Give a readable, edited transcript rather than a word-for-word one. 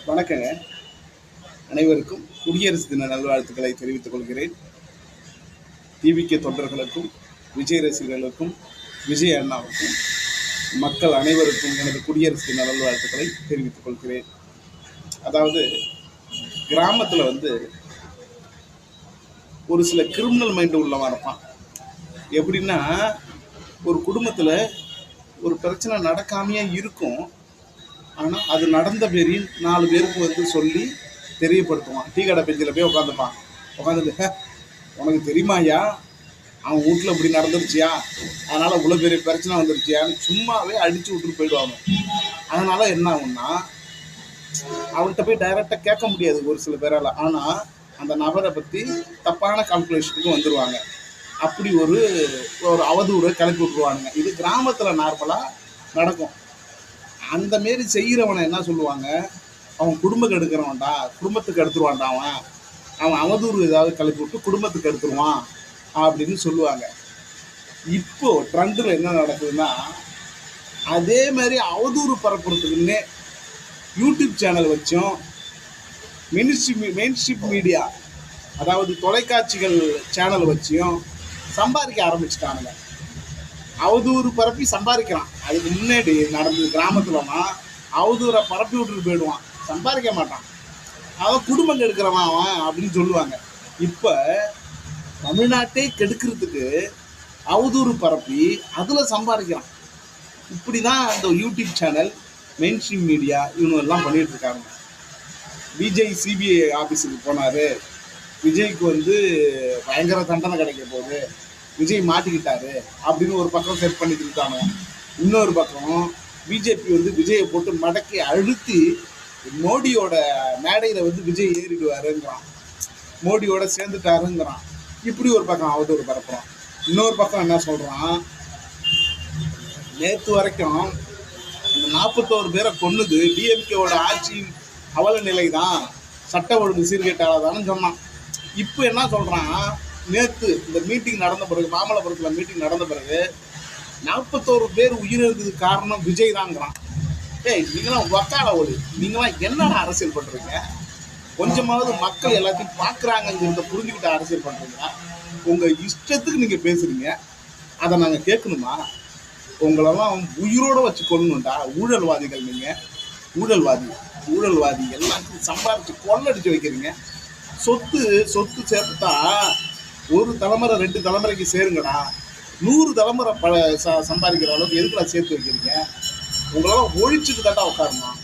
வணக்கங்க. அனைவருக்கும் குடியரசு தின நல்வாழ்த்துக்களை தெரிவித்துக் கொள்கிறேன். டிவிகே தொண்டர்களுக்கும், விஜய் ரசிகர்களுக்கும், விஜய் அண்ணாவுக்கும், மக்கள் அனைவருக்கும் எனது குடியரசு தின நல்வாழ்த்துக்களை தெரிவித்துக் கொள்கிறேன். அதாவது கிராமத்தில் ஒரு சில கிரிமினல் மைண்டு உள்ளவன் இருப்பான். எப்படின்னா, ஒரு குடும்பத்தில் ஒரு பிரச்சனை நடக்காமையே இருக்கும். ஆனால் அது நடந்த பேரின் 4 பேருக்கு சொல்லி தெரியப்படுத்துவான். டீ கடை பெஞ்சில் போய் உட்காந்துப்பான். உட்காந்துட்டு, உனக்கு தெரியுமாயா அவன் வீட்டில் இப்படி நடந்துருச்சியா, அதனால் இவ்வளோ பெரிய பிரச்சனை வந்துருச்சியான்னு சும்மாவே அடித்து விட்டுட்டு போயிடுவாங்க. அதனால் என்ன ஆகும்னா, அவன்கிட்ட போய் டைரெக்டாக கேட்க முடியாது ஒரு சில பேரால். ஆனால் அந்த நபரை பற்றி தப்பான கால்குலேஷனுக்கு வந்துடுவாங்க. அப்படி ஒரு அவதூறை கிளப்பி விட்டுருவானுங்க. இது கிராமத்தில் நார்மலாக நடக்கும். அந்த மாரி செய்கிறவனை என்ன சொல்லுவாங்க, அவன் குடும்பம் கெடுக்கிறவன்டா, குடும்பத்துக்கு எடுத்துருவான்டா, அவன் அவதூறு ஏதாவது கிளப்பி விட்டு குடும்பத்துக்கு எடுத்துருவான் அப்படின்னு சொல்லுவாங்க. இப்போ ட்ரெண்டில் என்ன நடக்குதுன்னா, அதே மாதிரி அவதூறு பரப்புறதுக்குன்னே யூடியூப் சேனல் வச்சும் மெயின்ஸ்ட்ரீம் மீடியா, அதாவது தொலைக்காட்சிகள் சேனல் வச்சியும் சம்பாதிக்க ஆரம்பிச்சிட்டானுங்க. அவதூறு பரப்பி சம்பாதிக்கிறான். அதுக்கு முன்னாடி நடந்தது கிராமத்துலனா அவதூறை பரப்பி விட்டுட்டு போயிடுவான், சம்பாதிக்க மாட்டான். அவன் குடும்பம் கெடுக்கிறவன் அவன் அப்படின்னு சொல்லுவாங்க. இப்போ தமிழ்நாட்டை கெடுக்கிறதுக்கு அவதூறு பரப்பி அதில் சம்பாதிக்கிறான். இப்படி தான் அந்த யூடியூப் சேனல், மெயின்ஸ்ட்ரீம் மீடியா இவங்கெல்லாம் பண்ணிகிட்டு இருக்காங்க. விஜய் சிபிஐ ஆஃபீஸுக்கு போனார். விஜய்க்கு பயங்கர தண்டனை கிடைக்க போகுது, விஜய் மாட்டிக்கிட்டாரு அப்படின்னு ஒரு பக்கம் செட் பண்ணிட்டு இருக்காங்க. இன்னொரு பக்கம் பிஜேபி விஜயை போட்டு மடக்கி அழுத்தி மோடியோட மேடையில் விஜய் ஏறிடுவாருங்கிறான், மோடியோட சேர்ந்துட்டாருங்கிறான். இப்படி ஒரு பக்கம் அவதூறு பரப்புறான். இன்னொரு பக்கம் என்ன சொல்கிறான், நேற்று வரைக்கும் இந்த 41 பேரை கொன்னுது டிஎம்கேவோட ஆட்சி அவல நிலை தான், சட்ட ஒழுங்கு சீர்கேட்டாளதான்னு சொன்னான். இப்போ என்ன சொல்கிறான், நேற்று இந்த மீட்டிங் நடந்த பிறகு, மாமல்லபுரத்தில் மீட்டிங் நடந்த பிறகு 41 பேர் உயிரிழந்ததுக்கு காரணம் விஜய் தாங்கிறான். நீங்களாம் வக்கால ஒளி, நீங்களாம் என்னடா அரசியல் பண்ணுறீங்க? கொஞ்சமாவது மக்கள் எல்லாத்தையும் பார்க்குறாங்கிறத புரிஞ்சுக்கிட்ட அரசியல் பண்ணுறீங்களா? உங்கள் இஷ்டத்துக்கு நீங்கள் பேசுகிறீங்க, அதை நாங்கள் கேட்கணுமா? உங்களெல்லாம் உயிரோடு வச்சு கொள்ளணுண்டா. ஊழல்வாதிகள் நீங்கள், ஊழல்வாதி எல்லாத்தையும் சம்பாதிச்சு கொள்ளடிச்சு வைக்கிறீங்க. சொத்து சேர்த்தா ஒரு தலைமுறை 2 தலைமுறைக்கு சேருங்கடா. 100 தலைமுறை சம்பாதிக்கிற அளவுக்கு எதுக்குடா சேர்த்து வைக்கிறீங்க? உங்களால் ஒழிச்சுட்டு தாண்டா உட்காரணும்.